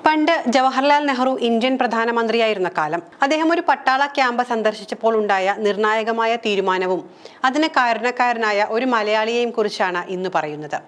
പണ്ട് ജവഹർലാൽ നെഹ്റു ഇന്ത്യൻ പ്രധാനമന്ത്രിയായിരുന്ന കാലം അദ്ദേഹം ഒരു പട്ടാള ക്യാമ്പ് സന്ദർശിച്ചപ്പോൾ ഉണ്ടായ നിർണായകമായ തീരുമാനവും അതിന് കാരണക്കാരനായ ഒരു മലയാളിയെയും കുറിച്ചാണ് ഇന്ന് പറയുന്നത്.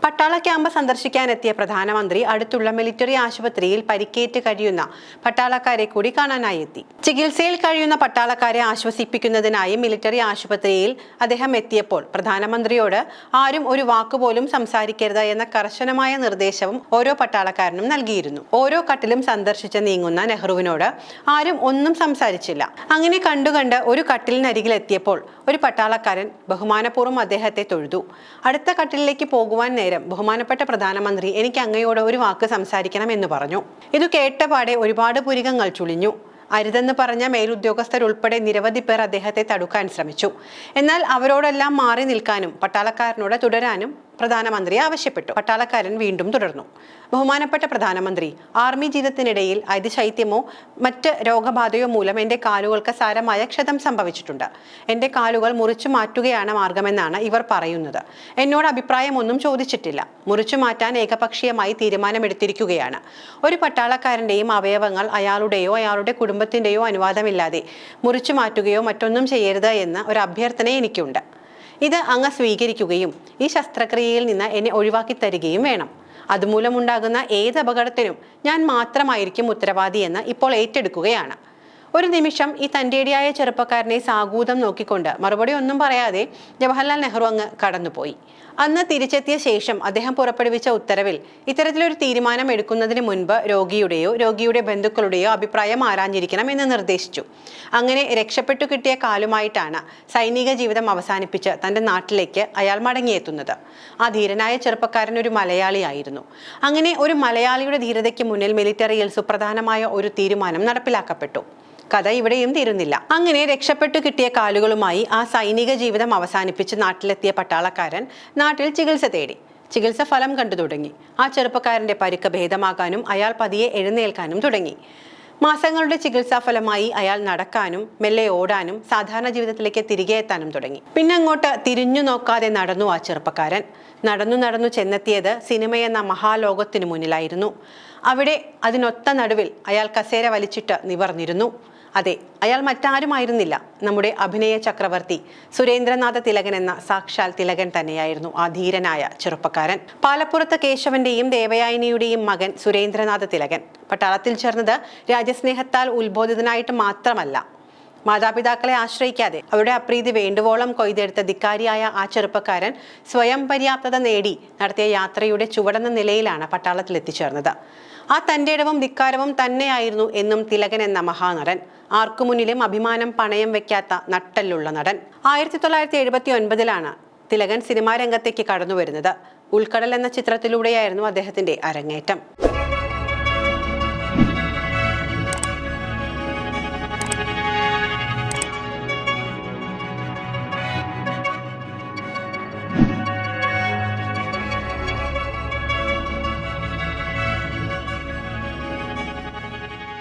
പട്ടാള ക്യാമ്പ് സന്ദർശിക്കാനെത്തിയ പ്രധാനമന്ത്രി അടുത്തുള്ള മിലിറ്ററി ആശുപത്രിയിൽ പരിക്കേറ്റ് കഴിയുന്ന പട്ടാളക്കാരെ കൂടി കാണാനായി എത്തി. ചികിത്സയിൽ കഴിയുന്ന പട്ടാളക്കാരെ ആശ്വസിപ്പിക്കുന്നതിനായി മിലിറ്ററി ആശുപത്രിയിൽ അദ്ദേഹം എത്തിയപ്പോൾ പ്രധാനമന്ത്രിയോട് ആരും ഒരു വാക്കുപോലും സംസാരിക്കരുത് എന്ന കർശനമായ നിർദ്ദേശവും ഓരോ പട്ടാളക്കാരനും നൽകിയിരുന്നു. ഓരോ കട്ടിലും സന്ദർശിച്ച് നീങ്ങുന്ന നെഹ്റുവിനോട് ആരും ഒന്നും സംസാരിച്ചില്ല. അങ്ങനെ കണ്ടുകണ്ട് ഒരു കട്ടിലിനരികിൽ എത്തിയപ്പോൾ ഒരു പട്ടാളക്കാരൻ ബഹുമാനപൂർവ്വം അദ്ദേഹത്തെ തൊഴുതു. അടുത്ത കട്ടിലേക്ക് പോകുവാൻ ബഹുമാനപ്പെട്ട പ്രധാനമന്ത്രി, എനിക്ക് അങ്ങയോട് ഒരു വാക്ക് സംസാരിക്കണം എന്ന് പറഞ്ഞു. ഇത് കേട്ടപാടെ ഒരുപാട് പുരികങ്ങൾ ചുളിഞ്ഞു. അരുതെന്ന് പറഞ്ഞ മേലുദ്യോഗസ്ഥരുൾപ്പെടെ നിരവധി പേർ അദ്ദേഹത്തെ തടുക്കാൻ ശ്രമിച്ചു. എന്നാൽ അവരോടെല്ലാം മാറി നിൽക്കാനും പട്ടാളക്കാരനോട് തുടരാനും പ്രധാനമന്ത്രി ആവശ്യപ്പെട്ടു. പട്ടാളക്കാരൻ വീണ്ടും തുടർന്നു. ബഹുമാനപ്പെട്ട പ്രധാനമന്ത്രി, ആർമി ജീവിതത്തിനിടയിൽ അതിശൈത്യമോ മറ്റ് രോഗബാധയോ മൂലം എൻ്റെ കാലുകൾക്ക് സാരമായ ക്ഷതം സംഭവിച്ചിട്ടുണ്ട്. എൻ്റെ കാലുകൾ മുറിച്ചു മാറ്റുകയാണ് മാർഗമെന്നാണ് ഇവർ പറയുന്നത്. എന്നോട് അഭിപ്രായമൊന്നും ചോദിച്ചിട്ടില്ല. മുറിച്ചു മാറ്റാൻ ഏകപക്ഷീയമായി തീരുമാനമെടുത്തിരിക്കുകയാണ്. ഒരു പട്ടാളക്കാരൻ്റെയും അവയവങ്ങൾ അയാളുടെയോ അയാളുടെ കുടുംബത്തിൻ്റെയോ അനുവാദമില്ലാതെ മുറിച്ചു മാറ്റുകയോ മറ്റൊന്നും ചെയ്യരുത് എന്ന ഒരു അഭ്യർത്ഥന എനിക്കുണ്ട്. ഇത് അങ്ങ് സ്വീകരിക്കുകയും ഈ ശസ്ത്രക്രിയയിൽ നിന്ന് എന്നെ ഒഴിവാക്കി തരികയും വേണം. അതുമൂലമുണ്ടാകുന്ന ഏത് അപകടത്തിനും ഞാൻ മാത്രമായിരിക്കും ഉത്തരവാദി എന്ന് ഇപ്പോൾ ഏറ്റെടുക്കുകയാണ്. ഒരു നിമിഷം ഈ തൻ്റെടിയായ ചെറുപ്പക്കാരനെ സാഗൂതം നോക്കിക്കൊണ്ട് മറുപടി ഒന്നും പറയാതെ ജവഹർലാൽ നെഹ്റു അങ്ങ് കടന്നുപോയി. അന്ന് തിരിച്ചെത്തിയ ശേഷം അദ്ദേഹം പുറപ്പെടുവിച്ച ഉത്തരവിൽ ഇത്തരത്തിലൊരു തീരുമാനം എടുക്കുന്നതിന് മുൻപ് രോഗിയുടെയോ രോഗിയുടെ ബന്ധുക്കളുടെയോ അഭിപ്രായം ആരാഞ്ഞിരിക്കണം എന്ന് നിർദ്ദേശിച്ചു. അങ്ങനെ രക്ഷപ്പെട്ടു കിട്ടിയ കാലുമായിട്ടാണ് സൈനിക ജീവിതം അവസാനിപ്പിച്ച് തൻ്റെ നാട്ടിലേക്ക് അയാൾ മടങ്ങിയെത്തുന്നത്. ആ ധീരനായ ചെറുപ്പക്കാരൻ ഒരു മലയാളിയായിരുന്നു. അങ്ങനെ ഒരു മലയാളിയുടെ ധീരതയ്ക്ക് മുന്നിൽ മിലിറ്ററിയിൽ സുപ്രധാനമായ ഒരു തീരുമാനം നടപ്പിലാക്കപ്പെട്ടു. കഥ ഇവിടെയും തീരുന്നില്ല. അങ്ങനെ രക്ഷപ്പെട്ടു കിട്ടിയ കാലുകളുമായി ആ സൈനിക ജീവിതം അവസാനിപ്പിച്ച് നാട്ടിലെത്തിയ പട്ടാളക്കാരൻ നാട്ടിൽ ചികിത്സ തേടി. ചികിത്സ ഫലം കണ്ടു തുടങ്ങി. ആ ചെറുപ്പക്കാരന്റെ പരിക്ക് ഭേദമാകാനും അയാൾ പതിയെ എഴുന്നേൽക്കാനും തുടങ്ങി. മാസങ്ങളുടെ ചികിത്സാ ഫലമായി അയാൾ നടക്കാനും മെല്ലെ ഓടാനും സാധാരണ ജീവിതത്തിലേക്ക് തിരികെ എത്താനും തുടങ്ങി. പിന്നെ അങ്ങോട്ട് തിരിഞ്ഞു നോക്കാതെ നടന്നു ആ ചെറുപ്പക്കാരൻ. നടന്നു ചെന്നെത്തിയത് സിനിമയെന്ന മഹാലോകത്തിനു മുന്നിലായിരുന്നു. അവിടെ അതിനൊത്ത നടുവിൽ അയാൾ കസേര വലിച്ചിട്ട് നിവർന്നിരുന്നു. അതെ, അയാൾ മറ്റാരുമായിരുന്നില്ല, നമ്മുടെ അഭിനയ ചക്രവർത്തി സുരേന്ദ്രനാഥ തിലകൻ എന്ന സാക്ഷാൽ തിലകൻ തന്നെയായിരുന്നു ആ ധീരനായ ചെറുപ്പക്കാരൻ. പാലപ്പുറത്ത് കേശവന്റെയും ദേവയാനിയുടെയും മകൻ സുരേന്ദ്രനാഥ തിലകൻ പട്ടാളത്തിൽ ചേർന്നത് രാജ്യസ്നേഹത്താൽ ഉത്ബോധിതനായിട്ട് മാത്രമല്ല. മാതാപിതാക്കളെ ആശ്രയിക്കാതെ അവരുടെ അപ്രീതി വേണ്ടുവോളം കൊയ്തെടുത്ത ധിക്കാരിയായ ആ ചെറുപ്പക്കാരൻ സ്വയം പര്യാപ്തത നേടി നടത്തിയ യാത്രയുടെ ചുവടെന്ന നിലയിലാണ് പട്ടാളത്തിൽ എത്തിച്ചേർന്നത്. ആ തൻ്റെ ഇടവും ധിക്കാരവും തന്നെയായിരുന്നു എന്നും തിലകൻ എന്ന മഹാനടൻ. ആർക്കു മുന്നിലും അഭിമാനം പണയം വെക്കാത്ത നട്ടലുള്ള നടൻ. 1979 തിലകൻ സിനിമാ രംഗത്തേക്ക് കടന്നു വരുന്നത്. ഉൾക്കടൽ എന്ന ചിത്രത്തിലൂടെയായിരുന്നു അദ്ദേഹത്തിന്റെ അരങ്ങേറ്റം.